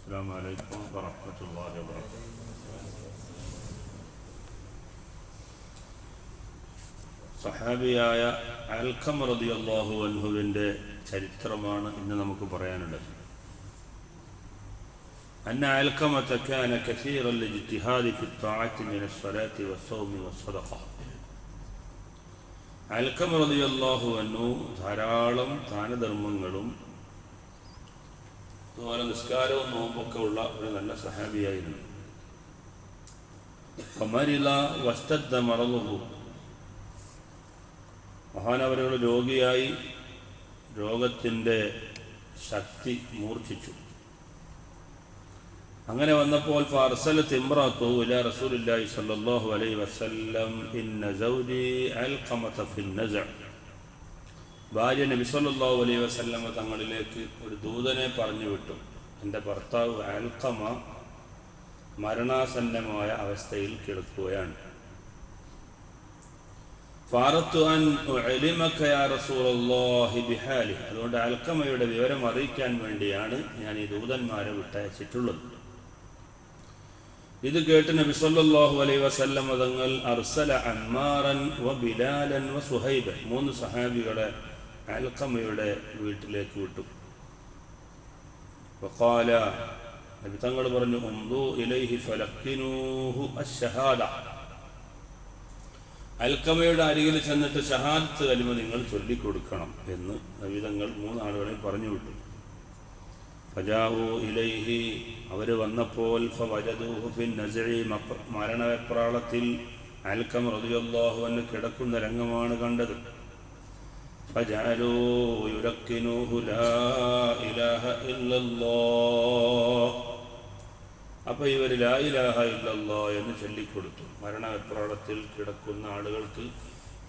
السلام عليكم ورحمة الله وبركاته. സഹാബിയായ അൽഖം റളിയല്ലാഹു അൻഹുവിൻ്റെ ചരിത്രമാണ് ഇന്ന് നമുക്ക് പറയാനുള്ളത്. أن علقمة كان كثير الاجتهاد في الطاعة من الصلاة والصوم والصدقة. അൽഖം റളിയല്ലാഹു അൻഹു ധാരാളം ദാനധർമ്മങ്ങളും അതുപോലെ നിസ്കാരവും നോമ്പൊക്കെ ഉള്ള ഒരു നല്ല സഹാബിയായിരുന്നു. ഫമരിള വസ്തദ്ദ മറളുഹു, മഹാനവരുകൾ രോഗിയായി, രോഗത്തിൻ്റെ ശക്തി മൂർച്ഛിച്ചു. അങ്ങനെ വന്നപ്പോൾ ഫഅർസലത് ഇംറഅതു ഇലാ റസൂലില്ലാഹി സ്വല്ലല്ലാഹു അലൈഹി വസല്ലം ഇന്ന സൗജി അൽഖമത ഫിൻ നസ്അ. ഭാര്യ നബി സല്ലല്ലാഹു അലൈഹി വസല്ലം തങ്ങളിലേക്ക് ഒരു ദൂതനെ പറഞ്ഞു വിട്ടു, എൻ്റെ ഭർത്താവ് അൽഖമ മരണാസന്നമായ അവസ്ഥയിൽ കിടക്കുകയാണ്. ഫഅറദ്തു അൻ ഉഅലിമക യാ റസൂലല്ലാഹി ബിഹാലി, അതുകൊണ്ട് അൽഖമയുടെ വിവരം അറിയിക്കാൻ വേണ്ടിയാണ് ഞാൻ ഈ ദൂതന്മാരെ വിട്ടയച്ചിട്ടുള്ളത്. ഇത് കേട്ട് നബി സല്ലല്ലാഹു അലൈഹി വസല്ലം തങ്ങൾ അർസല അമ്മാറൻ വ ബിലാലൻ വ സുഹൈബ, 3 സഹാബികളെ അൽഖമയുടെ വീട്ടിലേക്ക് വിട്ടു. വഖാല, നബി തങ്ങൾ പറഞ്ഞു, ഉംദു ഇലൈഹി ഫലഖിനൂഹു അശ്ശഹാദ, അൽഖമയുടെ അരികിൽ ചെന്നിട്ട് ഷഹാദത്ത് കലിമ നിങ്ങൾ ചൊല്ലിക്കൊടുക്കണം എന്ന് നബി തങ്ങൾ 3 ആളുകളെ പറഞ്ഞു വിട്ടു. ഫജാഉ ഇലൈഹി, അവർ വന്നപ്പോൾ ഫവജദൂഹു ഫിൻ നസ്ഇ, മരണവെപ്രാളത്തിൽ അൽഖമ റളിയല്ലാഹു അൻഹു കിടക്കുന്ന രംഗമാണ് കണ്ടത്. ഫജഅലൂ യുലഖിനൂഹു ലാ ഇലാഹ ഇല്ലല്ലാഹ്, അപ്പോൾ ഇവർ ലാ ഇലാഹ ഇല്ലല്ലാഹ് എന്ന് ചൊല്ലിക്കൊടുത്തു. മരണവെപ്രാളത്തിൽ കിടക്കുന്ന ആളുകൾക്ക്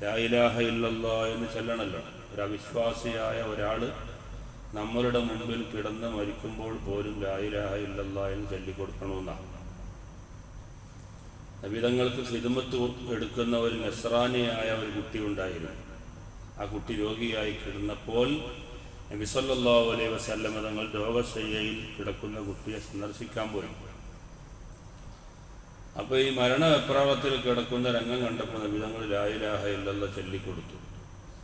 ലാ ഇലാഹ ഇല്ലല്ലാഹ് എന്ന് ചൊല്ലണമല്ലോ. ഒരു അവിശ്വാസിയായ ഒരാൾ നമ്മളുടെ മുമ്പിൽ കിടന്ന് മരിക്കുമ്പോൾ പോലും ലാ ഇലാഹ ഇല്ലല്ലാഹ് എന്ന് ചൊല്ലിക്കൊടുക്കണമെന്നാണ്. നബിതങ്ങൾക്ക് ഖിദ്മത്ത് എടുക്കുന്ന ഒരു നസ്രാനിയായ ഒരു കുട്ടി ഉണ്ടായിരുന്നു. ആ കുട്ടി രോഗിയായി കിടന്നപ്പോൾ നബി സല്ലല്ലാഹു അലൈഹി വസല്ലം തങ്ങൾ രോഗശയ്യയിൽ കിടക്കുന്ന കുട്ടിയെ സന്ദർശിക്കാൻ പോയി. അപ്പോൾ ഈ മരണവെപ്രാളത്തിൽ കിടക്കുന്ന രംഗം കണ്ടപ്പോൾ നബിതങ്ങൾ ലാ ഇലാഹ ഇല്ലല്ലാഹ് ചൊല്ലിക്കൊടുത്തു.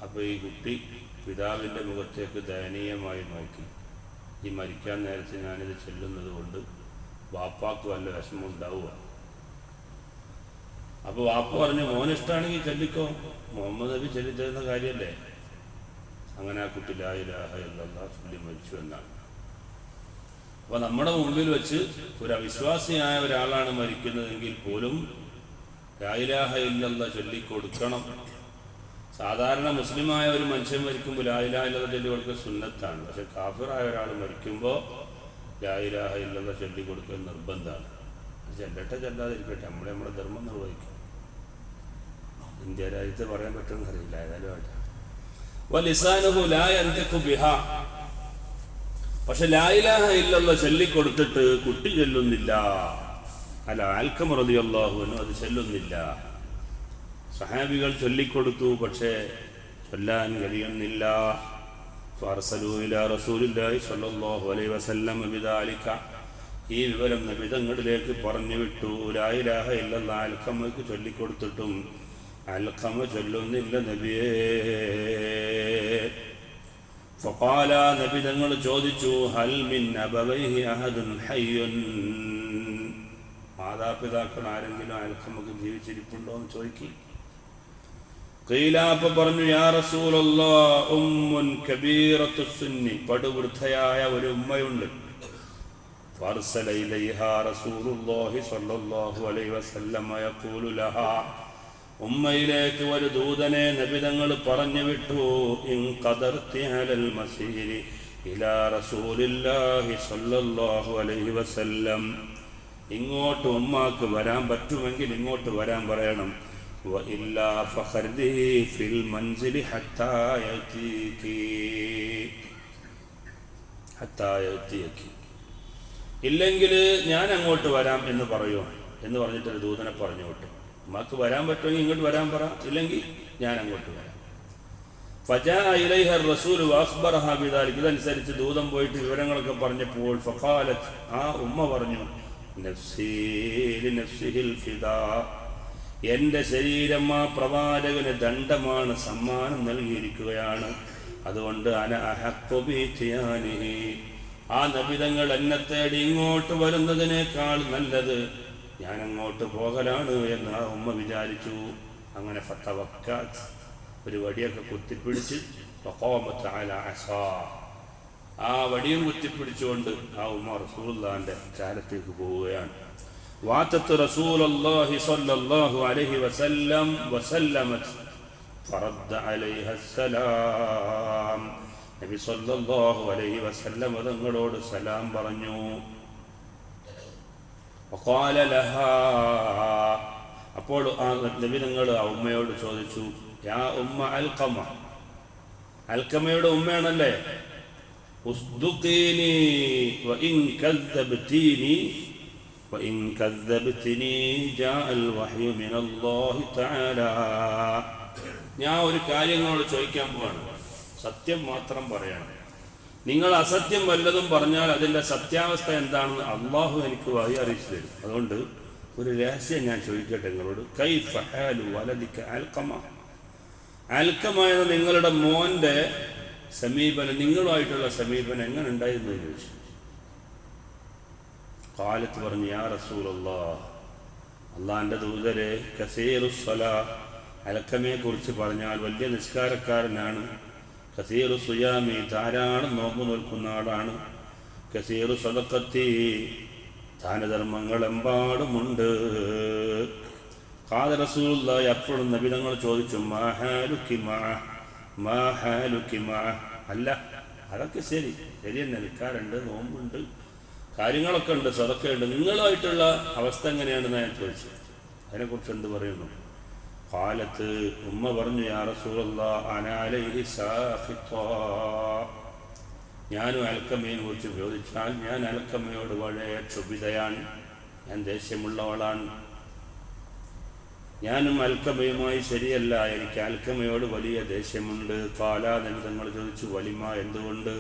അപ്പോൾ ഈ കുട്ടി പിതാവിൻ്റെ മുഖത്തേക്ക് ദയനീയമായി നോക്കി. ഈ മരിക്കാൻ നേരത്തെ ഞാനിത് ചെല്ലുന്നത് കൊണ്ട് വാപ്പാക്ക് വല്ല വിഷമം ഉണ്ടാവുക. അപ്പോൾ വാപ്പ പറഞ്ഞു, മോനിഷ്ടാണെങ്കിൽ ചൊല്ലിക്കോ, മുഹമ്മദ് നബി ചൊല്ലിത്തരുന്ന കാര്യമല്ലേ. അങ്ങനെ ആ കുട്ടി ലാ ഇലാഹ ഇല്ലല്ലാഹ് ചൊല്ലി മരിച്ചു എന്നാണ്. അപ്പോൾ നമ്മുടെ മുമ്പിൽ വെച്ച് ഒരു അവിശ്വാസിയായ ഒരാളാണ് മരിക്കുന്നതെങ്കിൽ പോലും ലാ ഇലാഹ ഇല്ലല്ലാഹ് ചൊല്ലിക്കൊടുക്കണം. സാധാരണ മുസ്ലിമായ ഒരു മനുഷ്യൻ മരിക്കുമ്പോൾ ലാ ഇലാഹ ഇല്ലല്ലാഹ് ചൊല്ലിക്കൊടുക്കുക സുന്നത്താണ്. പക്ഷെ കാഫിറായ ഒരാൾ മരിക്കുമ്പോൾ ലാ ഇലാഹ ഇല്ലല്ലാഹ് ചൊല്ലിക്കൊടുക്കുക നിർബന്ധമാണ്. ചെല്ലട്ടെ ചെല്ലാതിരിക്കട്ടെ, നമ്മുടെ ധർമ്മം നിർവഹിക്കും. ഇന്ത്യ രാജ്യത്ത് പറയാൻ പറ്റുമെന്ന് അറിയില്ല, ഏതായാലും ആട്ടെ. വലിസാനുഹു ലാ യൻതിഖു ബിഹാ, പക്ഷെ ലാ ഇലാഹ ഇല്ലല്ലാഹ് ചൊല്ലിക്കൊടുത്തിട്ട് കുട്ടി ചൊല്ലുന്നില്ല. അല്ല, അൽഖമ റളിയല്ലാഹു അൻഹു അത് ചൊല്ലുന്നില്ല. സഹാബികൾ ചൊല്ലിക്കൊടുത്തു, പക്ഷേ ചൊല്ലാൻ കഴിയുന്നില്ല. ഫഅർസലൂ ഇലാ റസൂലില്ലാഹി സ്വല്ലല്ലാഹു അലൈഹി വസല്ലം ബിദാലിക, ഈ വിവരം നബിതങ്ങളിലേക്ക് പറഞ്ഞു വിട്ടു. ലാ ഇലാഹ ഇല്ലല്ലാഹ് അൽഖമക്ക് ചൊല്ലിക്കൊടുത്തിട്ടും അൽഖമ ചൊല്ലുന്നില്ല നബിയേ. ഫഖാല, നബിതങ്ങൾ ചോദിച്ചു, ഹൽ മിൻ അബവൈഹി അഹദുൻ ഹയ്യുൻ, മാതാപിതാക്കൾ ആരെങ്കിലും അൽഖമക്ക് ജീവിച്ചിരിപ്പുണ്ടോ എന്ന് ചോദിക്കി. ഖീല, അപ്പോൾ പറഞ്ഞു, യാ റസൂലല്ലാഹ് ഉമ്മുൻ കബീറത്തു സുന്നി, പടുവൃദ്ധയായ ഒരു ഉമ്മയുണ്ട്. ഫഅർസല ഇലൈഹാ റസൂലുള്ളാഹി സ്വല്ലല്ലാഹു അലൈഹി വസല്ലം യഖൂലു ലഹാ, ഉമ്മയിലേക്ക് ഒരു ദൂതനെ നബിതങ്ങൾ പറഞ്ഞു വിട്ടു. ഇൻ ഖദർതി അലൽ മസീരി ഇലാ റസൂലില്ലാഹി സ്വല്ലല്ലാഹു അലൈഹി വസല്ലം, ഇങ്ങോട്ട് ഉമ്മാക്ക് വരാൻ പറ്റുമെങ്കിൽ ഇങ്ങോട്ട് വരാൻ പറയണം. വ ഇല്ലാ ഫഖർദി ഫിൽ മൻസിലി ഹത്താ യഅതികി, ഇല്ലെങ്കിൽ ഞാൻ അങ്ങോട്ട് വരാം എന്ന് പറയൂ എന്ന് പറഞ്ഞിട്ടൊരു ദൂതനെ പറഞ്ഞു വിട്ടു. ഉമ്മാക്ക് വരാൻ പറ്റുമെങ്കിൽ ഇങ്ങോട്ട് വരാൻ പറ, ഇല്ലെങ്കിൽ ഞാൻ അങ്ങോട്ട് വരാം. ഫജാഅ ഇലൈഹ റസൂൽ വഅഖ്ബറഹാ ബിദാലിക. ഇതനുസരിച്ച് ദൂതൻ പോയിട്ട് വിവരങ്ങളൊക്കെ പറഞ്ഞപ്പോൾ ഫഖാലത്ത്, ആ ഉമ്മ പറഞ്ഞു, നഫ്സീ ലിനഫ്സിഹിൽ ഫിദാ, എൻ്റെ ശരീരം ആ പ്രവാചകന് ദണ്ഡമാണ്, സമ്മാനം നൽകിയിരിക്കുകയാണ്. അതുകൊണ്ട് അന അഹഖ്ഖു ബിഇത്യാനിഹി, ആ നബിതങ്ങൾ എന്നെ തേടി ഇങ്ങോട്ട് വരുന്നതിനേക്കാൾ നല്ലത് ഞാൻ അങ്ങോട്ട് പോകലാണ് എന്ന് ആ ഉമ്മ വിചാരിച്ചു. അങ്ങനെ ഫതവക്കഅത്, ഒരു വടിയൊക്കെ കുത്തിപ്പിടിച്ച് വഖാമത്ത് അലാ അസാ, ആ വടിയും കുത്തിപ്പിടിച്ചുകൊണ്ട് ആ ഉമ്മ റസൂലുള്ളാഹിന്റെ ചാരത്തേക്ക് പോവുകയാണ്. വാതത്ത് റസൂലുള്ളാഹി സ്വല്ലല്ലാഹു അലൈഹി വസല്ലം വസല്ലമത് ഫറദ്ദ അലൈഹ സലാം, നബി സ്വല്ലല്ലാഹു അലൈഹി വസല്ലം തങ്ങളോട് സലാം പറഞ്ഞു. വഖാല ലഹാ, അപ്പോൾ ആ നബി തങ്ങൾ ആ ഉമ്മയോട് ചോദിച്ചു, യാ ഉമ്മ അൽഖമ, അൽഖമയുടെ ഉമ്മയാണല്ലേ, ഉസ്ദുഖീനി വഇൻ കദ്ദബ്തീനി വഇൻ കദ്ദബ്തനി ജാഅൽ വഹ്യു മിനല്ലാഹി തആല. ഞാൻ ഒരു കാര്യങ്ങളോട് ചോദിക്കാൻ പോവാണ്, സത്യം മാത്രം പറയണം. നിങ്ങൾ അസത്യം വല്ലതും പറഞ്ഞാൽ അതിൻ്റെ സത്യാവസ്ഥ എന്താണെന്ന് അള്ളാഹു എനിക്ക് വഹി അറിയിച്ചു തരും. അതുകൊണ്ട് ഒരു രഹസ്യം ഞാൻ ചോദിക്കട്ടെ നിങ്ങളോട്. കൈഫ ഹാലു വലദിക അൽഖമ, അൽഖമ എന്ന നിങ്ങളുടെ മോൻ്റെ സമീപനം, നിങ്ങളുമായിട്ടുള്ള സമീപനം എങ്ങനെ ഉണ്ടായിരുന്നു എന്ന് ചോദിച്ചു. ഖാലത്ത് പറഞ്ഞു, യാ റസൂലല്ലാഹ്, അള്ളാഹിൻ്റെ ദൂതരെ, കസീറുസ്സലാ, അൽഖമയെ കുറിച്ച് പറഞ്ഞാൽ വലിയ നിസ്കാരക്കാരനാണ്. കസീറു സുയാമി, ധാരാളം നോമ്പ് നോൽക്കുന്ന ആളാണ്. കസീറു സദഖത്തി, ദാനധർമ്മങ്ങൾ എമ്പാടുമുണ്ട്. ഖാല റസൂലുള്ളാഹി, അപ്പോഴും നബി തങ്ങൾ ചോദിച്ചു, മാ ഹാലുകി മഅ, അല്ല അതൊക്കെ ശരി തന്നെ, നിൽക്കാറുണ്ട്, നോമ്പുണ്ട്, കാര്യങ്ങളൊക്കെ ഉണ്ട്, സദഖയുണ്ട്, നിങ്ങളുമായിട്ടുള്ള അവസ്ഥ എങ്ങനെയാണെന്ന് ഞാൻ ചോദിച്ചു. അതിനെക്കുറിച്ച് എന്ത് പറയുന്നു? ഖാലത്ത്, ഉമ്മ പറഞ്ഞു, യാ റസൂലല്ലാഹ് അന അലൈഹി സാഖിത്താ, ഞാനും അൽഖമയെ കുറിച്ച് ചോദിച്ചാൽ ഞാൻ അൽഖമയോട് വളരെ ക്ഷുഭിതയാണ്, ഞാൻ ദേഷ്യമുള്ളവളാണ്. ഞാനും അൽഖമയുമായി ശരിയല്ല, എനിക്ക് അൽഖമയോട് വലിയ ദേഷ്യമുണ്ട്. ഖാല, നബി തങ്ങൾ ചോദിച്ചു, വലിമ, എന്തുകൊണ്ട്?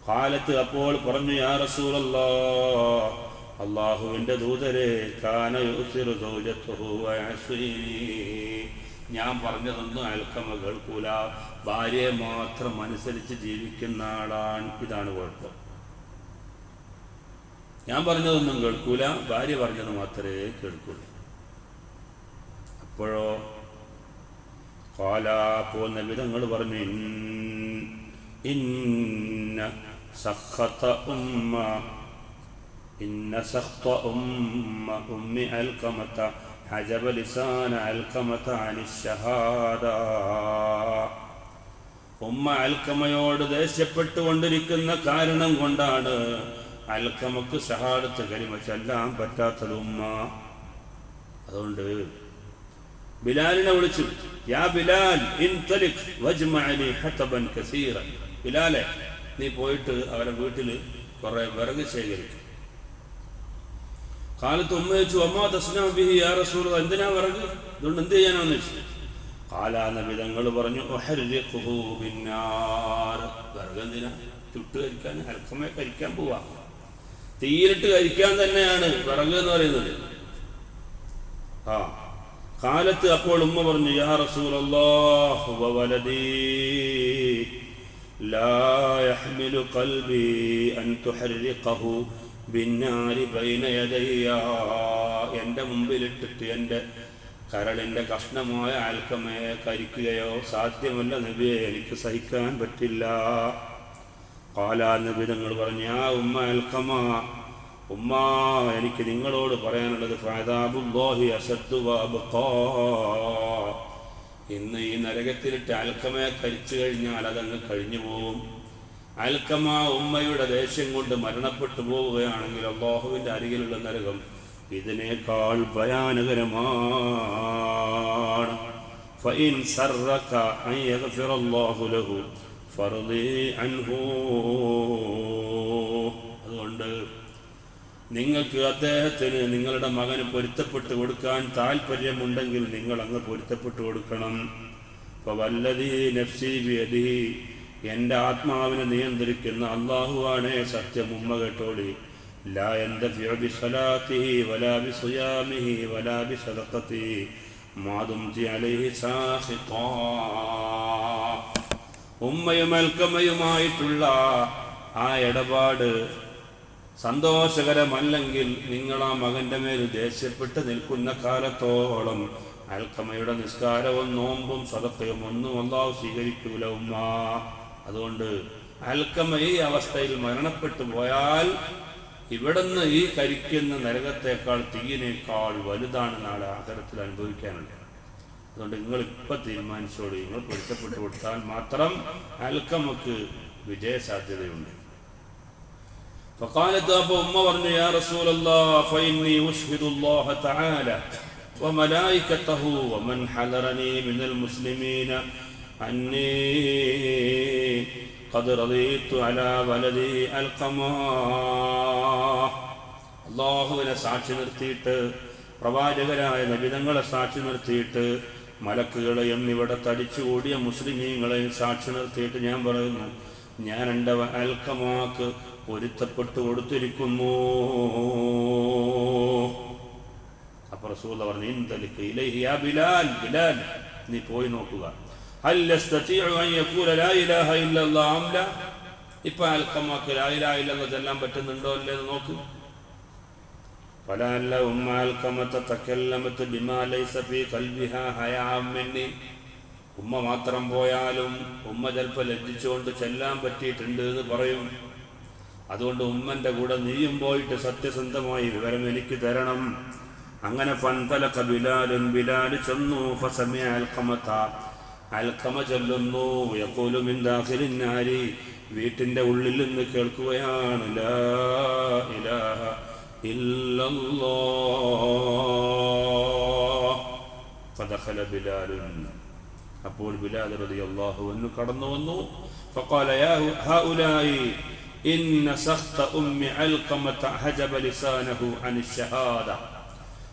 ഖാലത്ത്, അപ്പോൾ പറഞ്ഞു, യാ റസൂലല്ലാഹ്, അള്ളാഹുവിൻ്റെ ദൂതരെ, കാന യുസിറു സൗജത്തുഹു വയസ്വീനി, ഞാൻ പറഞ്ഞതൊന്നും അൽഖമ കേൾക്കൂല, ഭാര്യയെ മാത്രം അനുസരിച്ച് ജീവിക്കുന്ന ആളാണ്. ഇതാണ് കുഴപ്പം. ഞാൻ പറഞ്ഞതൊന്നും കേൾക്കൂല, ഭാര്യ പറഞ്ഞത് മാത്രമേ കേൾക്കൂല. അപ്പോഴോ ഖാല, അപ്പോൾ നബി തങ്ങൾ പറഞ്ഞു, ഇന്ന സഖത ഉമ്മ ഉമ്മി അൽഖമത ഹജബ ലിസാന അൽഖമത അനിശ്ശഹാദ. ഉമ്മ അൽഖമയോട് ദേഷ്യപ്പെട്ടുകൊണ്ടിരിക്കുന്ന കാരണം കൊണ്ടാണ് അൽഖമക്ക് ഷഹാദത്ത് കലിമ ചൊല്ലാൻ പറ്റാത്തത് ഉമ്മ. അതുകൊണ്ട് ബിലാലിനെ വിളിച്ചു, യാ ബിലാൽ ഇൻതലിഖ് വജ്മഅലി ഹതബൻ കസീറൻ, ബിലാലെ, നീ പോയിട്ട് അവരെ വീട്ടിൽ കുറെ വിറക് ശേഖരിക്കും. കാലത്ത് ഉമ്മ ചോദിച്ചു, അമ്മാ തസ്നാ ബിഹി യാ റസൂലല്ലാഹ്, എന്തിനാ വിറക്, ഇതുകൊണ്ട് എന്ത് ചെയ്യാനാന്ന് ചോദിച്ചു. ഖാല, നബി തങ്ങൾ പറഞ്ഞു, ഉഹർരിഖുഹു ബിന്നാർ, വിറക് എന്തിനാ, ചുട്ട് കരിക്കാൻ, അൽഖമയെ കരിക്കാൻ പോവാ, തീയിലിട്ട് കരിക്കാൻ തന്നെയാണ് വിറക് എന്ന് പറയുന്നത്. കാലത്ത് അപ്പോൾ ഉമ്മ പറഞ്ഞു, യാ റസൂലല്ലാഹ് വവലദീ ലാ യഹ്മിലു ഖൽബി അൻ തുഹർരിഖഹു ബിന്നാരി ബൈന യദയ്യ, എൻ്റെ മുമ്പിലിട്ടിട്ട് എൻ്റെ കരളിൻ്റെ കഷ്ണമായ അൽഖമയെ കരിക്കുകയോ സാധ്യമല്ല നബിയെ, എനിക്ക് സഹിക്കാൻ പറ്റില്ല. ഖാല, നബി തങ്ങൾ പറഞ്ഞു, യാ ഉമ്മ അൽഖമ, ഉമ്മ, എനിക്ക് നിങ്ങളോട് പറയാനുള്ളത്, ഫഅദാബുല്ലാഹി അശദ്ദു വഅബ്ഖാ, ഇന്ന് ഈ നരകത്തിലിട്ട് അൽഖമയെ കരിച്ചു കഴിഞ്ഞാൽ അതങ്ങ് കഴിഞ്ഞു പോകും. അൽഖമ ഉമ്മയുടെ ദേഷ്യം കൊണ്ട് മരണപ്പെട്ടു പോവുകയാണെങ്കിൽ അല്ലാഹുവിൻ്റെ അരികിലുള്ള നരകം ഇതിനേക്കാൾ ഭയാനകരമാണ്. ഫഇൻ സറക അൻ യഗ്ഫിറല്ലാഹു ലഹു ഫർളി അൻഹു, അതുകൊണ്ട് നിങ്ങൾക്ക് അദ്ദേഹത്തിന് നിങ്ങളുടെ മകന് പൊരുത്തപ്പെട്ടു കൊടുക്കാൻ താല്പര്യമുണ്ടെങ്കിൽ നിങ്ങൾ അങ്ങ് പൊരുത്തപ്പെട്ടു കൊടുക്കണം. ഫവല്ലദീ നഫ്സി ബിയദിഹി, എൻ്റെ ആത്മാവിനെ നിയന്ത്രിക്കുന്ന അല്ലാഹുവാണ് സത്യം. ഉമ്മ കേട്ടോളി. ലാ യന്തഫിഉ ബിസലാത്തിഹി വലാ ബിസിയാമിഹി വലാ ബിസദഖത്തിഹി മാ ദുംതി അലൈഹി സാഖിതാ. ഉമ്മയും അൽക്കമയുമായിട്ടുള്ള ആ ഇടപാട് സന്തോഷകരമല്ലെങ്കിൽ നിങ്ങൾ ആ മകൻ്റെ മേൽ ദേഷ്യപ്പെട്ട് നിൽക്കുന്ന കാലത്തോളം അൽക്കമയുടെ നിസ്കാരവും നോമ്പും സദഖയും ഒന്നും അല്ലാഹു സ്വീകരിക്കൂല ഉമ്മ. അതുകൊണ്ട് അൽക്കമ ഈ അവസ്ഥയിൽ മരണപ്പെട്ടു പോയാൽ ഇവിടുന്ന് ഈ കരിക്കുന്ന നരകത്തേക്കാൾ തീയിനേക്കാൾ വലുതാണ് നാളെ ആഖിറത്തിൽ അനുഭവിക്കാനുള്ളത്. അതുകൊണ്ട് നിങ്ങൾ ഇപ്പം തീരുമാനിച്ചോളൂ, നിങ്ങൾ പൊരുത്തപ്പെട്ടു കൊടുത്താൽ മാത്രം അൽക്കമക്ക് വിജയസാധ്യതയുണ്ട്. فقالت أبو عمر يا رسول الله فإني أشهد الله تعالى وملائكته ومن حضرني من المسلمين أني قد رضيت على ولدي القمة. അല്ലാഹുവിനെ സാക്ഷി നിർത്തിയിട്ട്, പ്രവാചകരായ നബിതങ്ങളെ സാക്ഷി നിർത്തിയിട്ട്, മലക്കുകളെയും ഇവിടെ തടിച്ചുകൂടിയ മുസ്ലിമീങ്ങളെയും സാക്ഷി നിർത്തിയിട്ട് ഞാൻ പറയുന്നു, ഞാൻ എൻ്റെ അൽക്കമാക്ക് പൊരുത്തപ്പെട്ടു കൊടുത്തിരിക്കുന്നു. അപ്പോൾ റസൂൽ പറഞ്ഞു, ഇൻതലിക ഇലൈഹി യാ ബിലാൽ, ബിലാൽ നീ പോയി നോക്കുക, ഹൽ യസ്തതിഉ അൻ യഖൂല ലാ ഇലാഹ ഇല്ലല്ലാഹ് അം ലാ. ഇപ്പോൾ അൽക്കമാക്ക് ലാ ഇലാഹ ഇല്ലല്ലാഹ് ചൊല്ലാൻ പറ്റുന്നുണ്ടോ അല്ലേന്ന് നോക്ക്. ഫലഅല്ല ഉമ്മ അൽക്കമത തകല്ലമത് ബിമാ ലൈസ ഫീ ഖൽബിഹാ ഹയാഅൻ മിന്നി. ഉമ്മ മാത്രം പോയാലും ഉമ്മ ചിലപ്പോൾ ലജ്ജിച്ചുകൊണ്ട് ചെല്ലാൻ പറ്റിയിട്ടുണ്ട് എന്ന് പറയും. അതുകൊണ്ട് ഉമ്മൻ്റെ കൂടെ നീയും പോയിട്ട് സത്യസന്ധമായി വിവരം എനിക്ക് തരണം. അങ്ങനെ ഫൻതലക ബിലാലുൻ, ബിലാൽ ചെന്നു. ഫസമിഅ അൽഖമത, അൽഖമ ചൊല്ലുന്നു, യഖൂലു മിൻ ദാഖിലിൻ നാരി, വീട്ടിൻ്റെ ഉള്ളിൽ നിന്ന് കേൾക്കുകയാണ്, ലാ ഇലാഹ ഇല്ലല്ലാഹ്. ഫദഖല ബിലാലുൻ, അപ്പോൾ ബിലാൽ റളിയല്ലാഹു അൻഹു കടന്നു വന്നു. ഫഖാല യാ ഹൗലായി ഇന്ന സഖ്ത ഉമ്മി അൽഖമത ഹജബ ലിസാനഹു അനിശ് ഷഹാദ.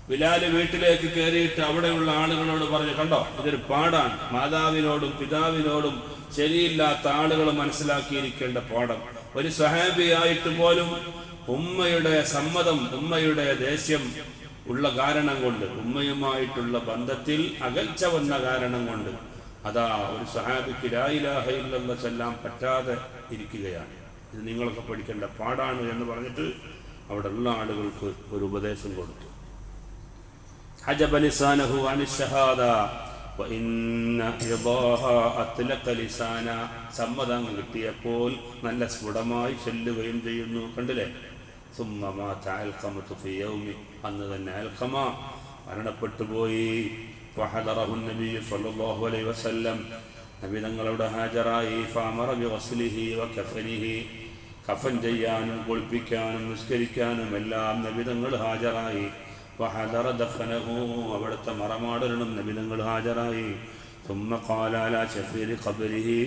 ബിലാൽ വീട്ടിലേക്ക് കയറിയിട്ട് അവിടെയുള്ള ആളുകളോട് പറഞ്ഞു, കണ്ടോ ഇതൊരു പാടാണ്, മാതാവിനോടും പിതാവിനോടും ശരിയില്ലാത്ത ആളുകൾ മനസ്സിലാക്കിയിരിക്കേണ്ട പാഠം. ഒരു സഹാബിയായിട്ട് പോലും ഉമ്മയുടെ സമ്മതം, ഉമ്മയുടെ ദേഷ്യം ഉള്ള കാരണം കൊണ്ട്, ഉമ്മയുമായിട്ടുള്ള ബന്ധത്തിൽ അകൽച്ച വന്ന കാരണം കൊണ്ട് അതാ ഒരു സഹാബിക്ക് ലാ ഇലാഹ ഇല്ലല്ലാഹ് ചൊല്ലാൻ പറ്റാതെ ഇരിക്കുകയാണ്. ഇത് നിങ്ങളൊക്കെ പഠിക്കേണ്ട പാടാണ് എന്ന് പറഞ്ഞിട്ട് അവിടെ ഉള്ള ആളുകൾക്ക് ഒരു ഉപദേശം കൊടുത്തു. ഹജബ ലിസാനഹു അനിശ് ഷഹാദ വഇന്ന യദാഹ അത്ലഖ ലിസാന. സമ്മതം കിട്ടിയപ്പോൾ നല്ല സ്ഫുടമായി ചൊല്ലുകയും ചെയ്യുന്നു. കണ്ടില്ലേ? സുമ്മ മാത അൽഖമതു ഫി യൗമി, അന്ന് തന്നെ അൽഖമ മരണപ്പെട്ടു പോയി. ഫഹദറഹു നബി സ്വല്ലല്ലാഹു അലൈഹി വസല്ലം, നബി തങ്ങളുടെ ഹാജരായി. ഫഅമറ ബിഗസ്ലിഹി വകഫനിഹി, കഫൻ ചെയ്യാനും കുളിപ്പിക്കാനും നിസ്കരിക്കാനും എല്ലാം നബി തങ്ങൾ ഹാജരായി. വഹദറ ദഫനഹു, അവിടുത്തെ മറമാടലും നബി തങ്ങൾ ഹാജരായി. സുമ്മ ഖാല അലാ ശഫീരി ഖബരിഹി,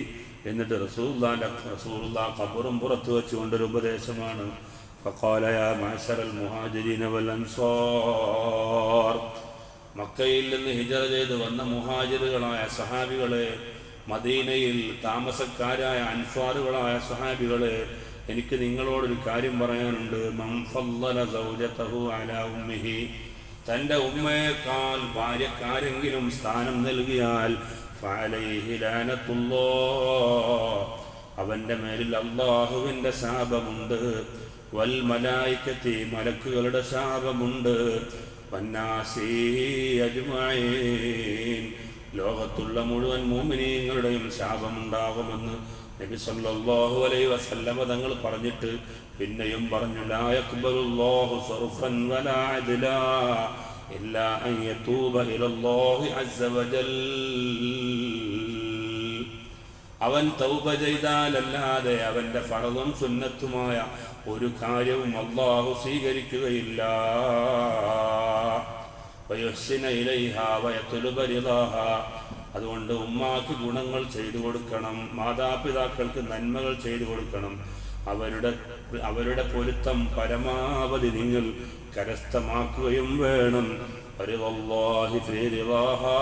എന്നിട്ട് റസൂലുള്ളാഹി ഖബറും പുറത്തു വെച്ചുകൊണ്ടൊരു ഉപദേശമാണ്. ഫഖാല യാ മഅശറൽ മുഹാജിരീന വൽ അൻസാർ, മക്കയിൽ നിന്ന് ഹിജറ ചെയ്ത് വന്ന മുഹാജിറുകളായ സഹാബികളെ, മദീനയിൽ താമസക്കാരായ അൻസ്വാറുകളായ സഹാബികളെ, എനിക്ക് നിങ്ങളോടൊരു കാര്യം പറയാനുണ്ട്. മൻ ഫളല സൗജതഹു അലാ ഉമ്മിഹി, തൻ്റെ ഉമ്മയേക്കാൾ ഭാര്യക്കാരെങ്കിലും സ്ഥാനം നൽകിയാൽ ഫഅലൈഹി ലഅനത്തുല്ലാഹ്, അവൻ്റെ മേലിൽ അല്ലാഹുവിൻ്റെ ശാപമുണ്ട്. വൽ മലായികതി, മലക്കുകളുടെ ശാപമുണ്ട്. വന്നാസി അജ്മഈൻ, ലോകത്തുള്ള മുഴുവൻ മുഅ്മിനീങ്ങളുടെയും ശാപമുണ്ടാകുമെന്ന് നബി സല്ലല്ലാഹു അലൈഹി വസല്ലമ തങ്ങൾ പറഞ്ഞിട്ട് പിന്നെയും പറഞ്ഞു, ലാ യഖ്ബലുല്ലാഹു സർഫൻ വലാ അദ്ലാ ഇല്ലാ അൻ യതൂബ ഇലല്ലാഹി അസ്സ വജൽ. അവൻ തൗബ ചെയ്താലല്ലാതെ അവൻ്റെ ഫർളും സുന്നത്തുമായ ഒരു കാര്യവും അല്ലാഹു സ്വീകരിക്കുകയില്ല. വയുഹ്സിന ഇലൈഹാ വയത്ലുബ റിളാഹാ, അതുകൊണ്ട് ഉമ്മാക്ക് ഗുണങ്ങൾ ചെയ്തു കൊടുക്കണം, മാതാപിതാക്കൾക്ക് നന്മകൾ ചെയ്തു കൊടുക്കണം. അവരുടെ പൊരുത്തം പരമാവധി നിങ്ങൾ കരസ്ഥമാക്കുകയും വേണം. റിളല്ലാഹി ഫീ റിളാഹാ,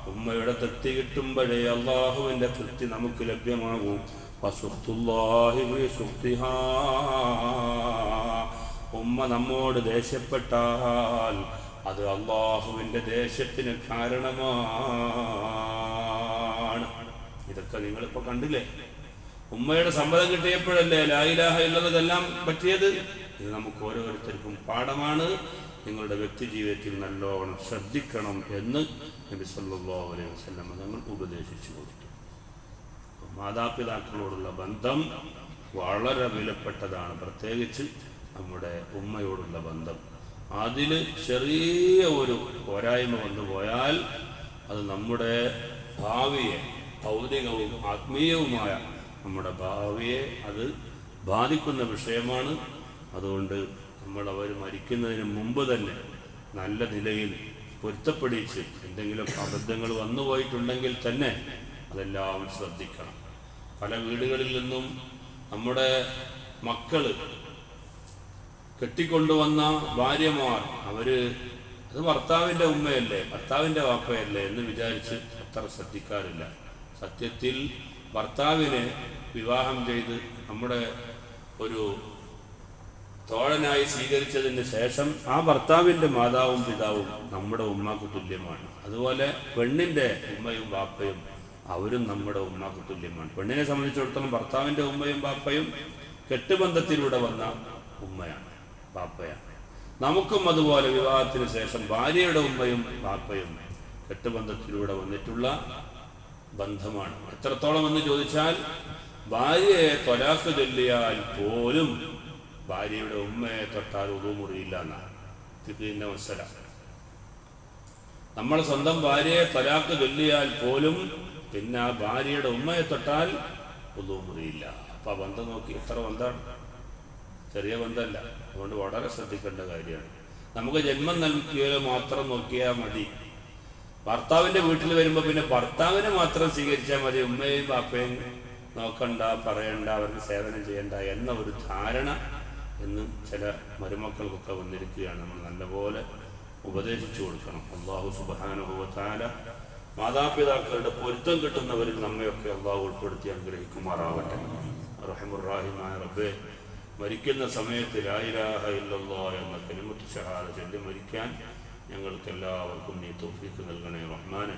ഉമ്മയുടെ തൃപ്തി കിട്ടുമ്പോഴേ അള്ളാഹുവിൻ്റെ തൃപ്തി നമുക്ക് ലഭ്യമാകും. വസുഖ്തുല്ലാഹി ഫീ സുഖ്തിഹാ, ഉമ്മ നമ്മോട് ദേഷ്യപ്പെട്ടാൽ അത് അള്ളാഹുവിൻ്റെ ദേഷ്യത്തിന് കാരണമാണ്. ഇതൊക്കെ നിങ്ങളിപ്പോൾ കണ്ടില്ലേ? ഉമ്മയുടെ സമ്മതം കിട്ടിയപ്പോഴല്ലേ ലാ ഇലാഹ ഇല്ലല്ലാഹ് പറ്റിയത്. ഇത് നമുക്ക് ഓരോരുത്തർക്കും പാഠമാണ്. നിങ്ങളുടെ വ്യക്തി ജീവിതത്തിൽ നല്ലോണം ശ്രദ്ധിക്കണം എന്ന് നബി സല്ലല്ലാഹു അലൈഹി വസല്ലം തങ്ങൾ ഉപദേശിച്ചു കൊടുത്തു. മാതാപിതാക്കളോടുള്ള ബന്ധം വളരെ വിലപ്പെട്ടതാണ്, പ്രത്യേകിച്ച് നമ്മുടെ ഉമ്മയോടുള്ള ബന്ധം. അതിൽ ചെറിയ ഒരു പോരായ്മ വന്നുപോയാൽ അത് നമ്മുടെ ഭാവിയെ, ഭൗതികവും ആത്മീയവുമായ നമ്മുടെ ഭാവിയെ അത് ബാധിക്കുന്ന വിഷയമാണ്. അതുകൊണ്ട് നമ്മൾ അവർ മരിക്കുന്നതിന് മുമ്പ് തന്നെ നല്ല നിലയിൽ പൊരുത്തപ്പെടിച്ച് എന്തെങ്കിലും അബദ്ധങ്ങൾ വന്നുപോയിട്ടുണ്ടെങ്കിൽ തന്നെ അതെല്ലാം ശ്രദ്ധിക്കണം. പല വീടുകളിൽ നിന്നും നമ്മുടെ മക്കൾ കെട്ടിക്കൊണ്ടുവന്ന ഭാര്യമാർ അത് ഭർത്താവിൻ്റെ ഉമ്മയല്ലേ, ഭർത്താവിൻ്റെ വാപ്പയല്ലേ എന്ന് വിചാരിച്ച് അത്ര ശ്രദ്ധിക്കാറില്ല. സത്യത്തിൽ ഭർത്താവിനെ വിവാഹം ചെയ്ത് നമ്മുടെ ഒരു തോഴനായി സ്വീകരിച്ചതിന് ശേഷം ആ ഭർത്താവിൻ്റെ മാതാവും പിതാവും നമ്മുടെ ഉമ്മാക്ക് തുല്യമാണ്. അതുപോലെ പെണ്ണിൻ്റെ ഉമ്മയും ബാപ്പയും അവരും നമ്മുടെ ഉമ്മാക്ക് തുല്യമാണ്. പെണ്ണിനെ സംബന്ധിച്ചിടത്തോളം ഭർത്താവിൻ്റെ ഉമ്മയും ബാപ്പയും കെട്ടുബന്ധത്തിലൂടെ വന്ന ഉമ്മയാണ്, ബാപ്പയാണ്. നമുക്കും അതുപോലെ വിവാഹത്തിന് ശേഷം ഭാര്യയുടെ ഉമ്മയും ബാപ്പയും കെട്ടുബന്ധത്തിലൂടെ വന്നിട്ടുള്ള ബന്ധമാണ്. എത്രത്തോളം എന്ന് ചോദിച്ചാൽ ഭാര്യയെ ത്വലാഖ് ചൊല്ലിയാൽ പോലും ഭാര്യയുടെ ഉമ്മയെ തൊട്ടാൽ ഉളു മുറിയില്ല എന്നാണ് ഫിഖ്ഹിന്റെ മസല. നമ്മൾ സ്വന്തം ഭാര്യയെ ത്വലാഖ് ചൊല്ലിയാൽ പോലും പിന്നെ ആ ഭാര്യയുടെ ഉമ്മയെ തൊട്ടാൽ ഉളു മുറിയില്ല. അപ്പൊ ആ ബന്ധം നോക്കി, എത്ര ബന്ധമാണ്, ചെറിയ ബന്ധമല്ല. അതുകൊണ്ട് വളരെ ശ്രദ്ധിക്കേണ്ട കാര്യമാണ്. നമുക്ക് ജന്മം നൽകിയാൽ മാത്രം നോക്കിയാൽ മതി. ഭർത്താവിൻ്റെ വീട്ടിൽ വരുമ്പോൾ പിന്നെ ഭർത്താവിനെ മാത്രം സ്വീകരിച്ചാൽ മതി, ഉമ്മയും ബാപ്പയും നോക്കണ്ട, പറയണ്ട, അവർക്ക് സേവനം ചെയ്യണ്ട എന്ന ഒരു ധാരണ എന്ന് ചില മരുമക്കൾക്കൊക്കെ വന്നിരിക്കുകയാണ്. നമ്മൾ നല്ലപോലെ ഉപദേശിച്ചു കൊടുക്കണം. അല്ലാഹു സുബ്ഹാനഹു വ തആല മാതാപിതാക്കളുടെ പൊരുത്തം കിട്ടുന്നവരിൽ നമ്മയൊക്കെ അല്ലാഹു ഉൾപ്പെടുത്തി അനുഗ്രഹിക്കുമാറാവട്ടെ. റഹീമുർ റഹീമായ റബ്ബേ, മരിക്കുന്ന സമയത്ത് ലാ ഇലാഹ ഇല്ലല്ലാഹ് എന്ന കലിമത്ത് ഷഹാദ ചൊല്ലി മരിക്കാൻ ഞങ്ങൾക്ക് എല്ലാവർക്കും നീ തൗഫീഖ് നൽകണേ റഹ്മാനെ.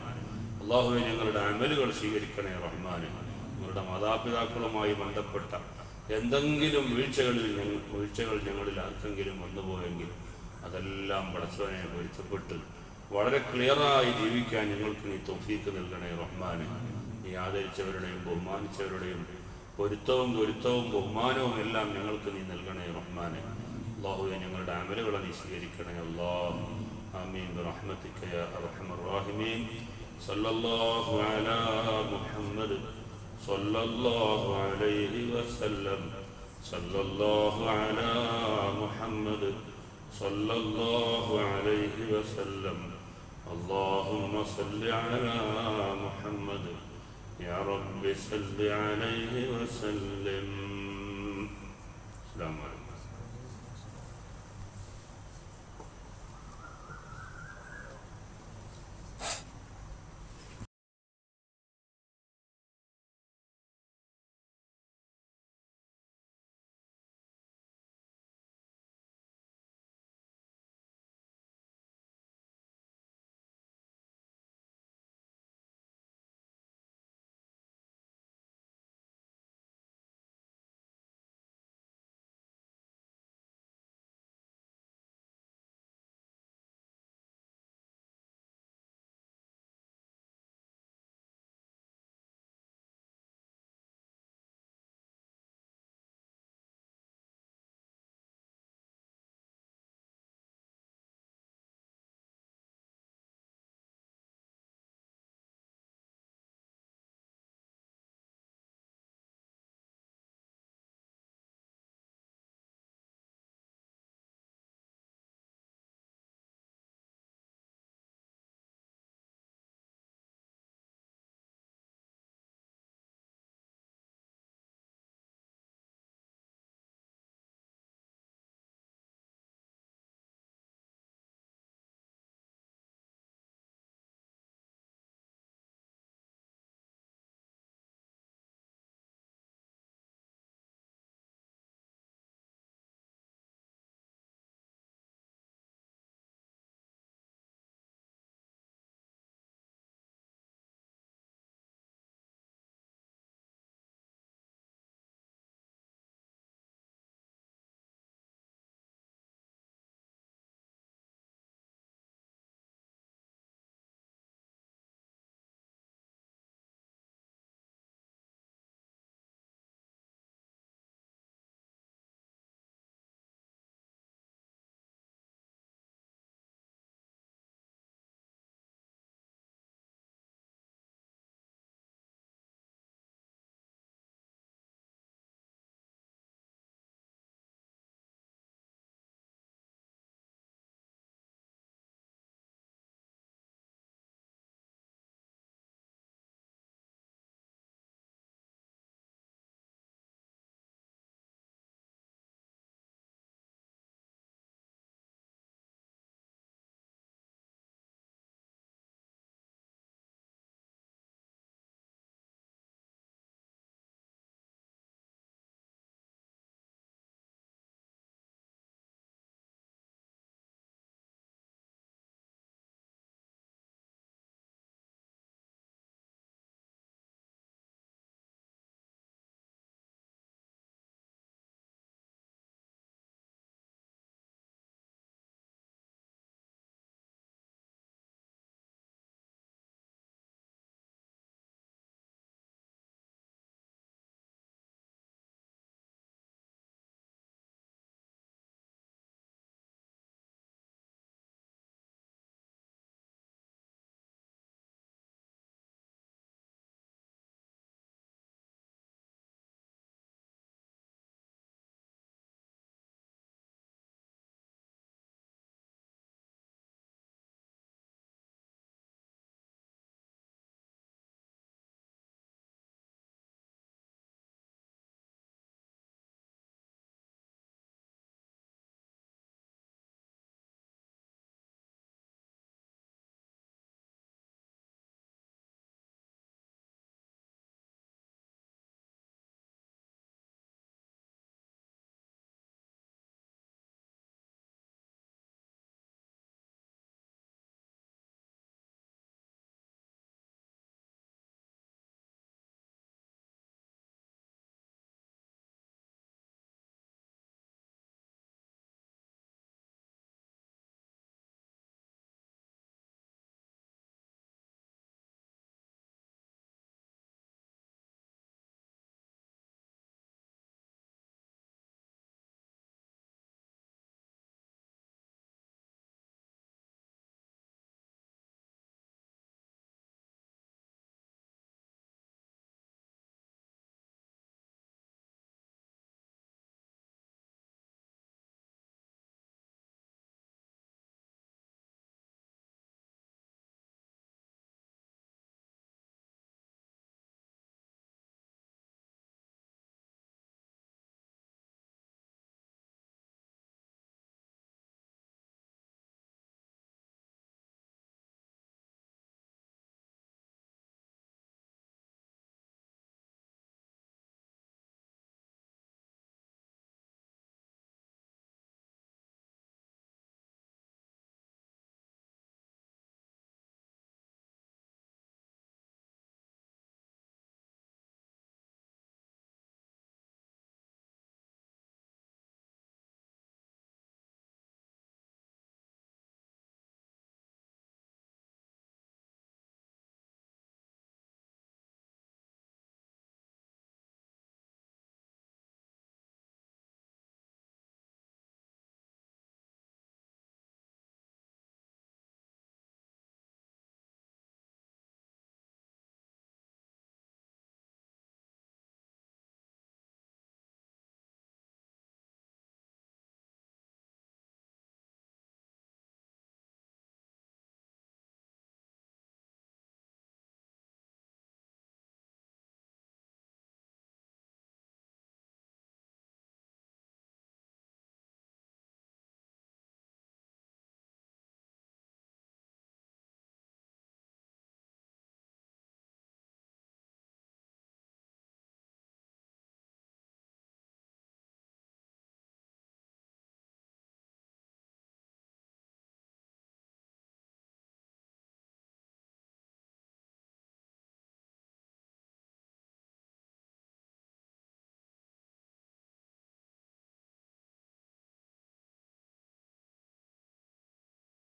അല്ലാഹുവേ, ഞങ്ങളുടെ അമലുകൾ സ്വീകരിക്കണേ റഹ്മാനെ. ഞങ്ങളുടെ മാതാപിതാക്കളുമായി ബന്ധപ്പെട്ട എന്തെങ്കിലും വീഴ്ചകൾ ഞങ്ങളിൽ ആർക്കെങ്കിലും വന്നുപോയെങ്കിൽ അതെല്ലാം പടച്ചവനെ പൊരുത്തപ്പെട്ട് വളരെ ക്ലിയറായി ജീവിക്കാൻ ഞങ്ങൾക്ക് നീ തൗഫീഖ് നൽകണേ റഹ്മാനെ. നീ ആദരിച്ചവരുടെയും ബഹുമാനിച്ചവരുടെയും പൊരുത്തവും ബഹുമാനവും എല്ലാം ഞങ്ങൾക്ക് നീ നൽകണേ റഹ്മാനെ. അല്ലാഹുവേ, ഞങ്ങളുടെ അമലുകളെ നീ സ്വീകരിക്കണേ അല്ലാഹ്. ആമീൻ ബിറഹ്മതിക യാ അർഹമർ റഹീമീൻ. സല്ലല്ലാഹു അലാ മുഹമ്മദ് സല്ലല്ലാഹു അലൈഹി വസല്ലം. സല്ലല്ലാഹു അലാ മുഹമ്മദ് സല്ലല്ലാഹു അലൈഹി വസല്ലം. اللهم صل على محمد يا رب صل عليه وسلم. السلام عليكم.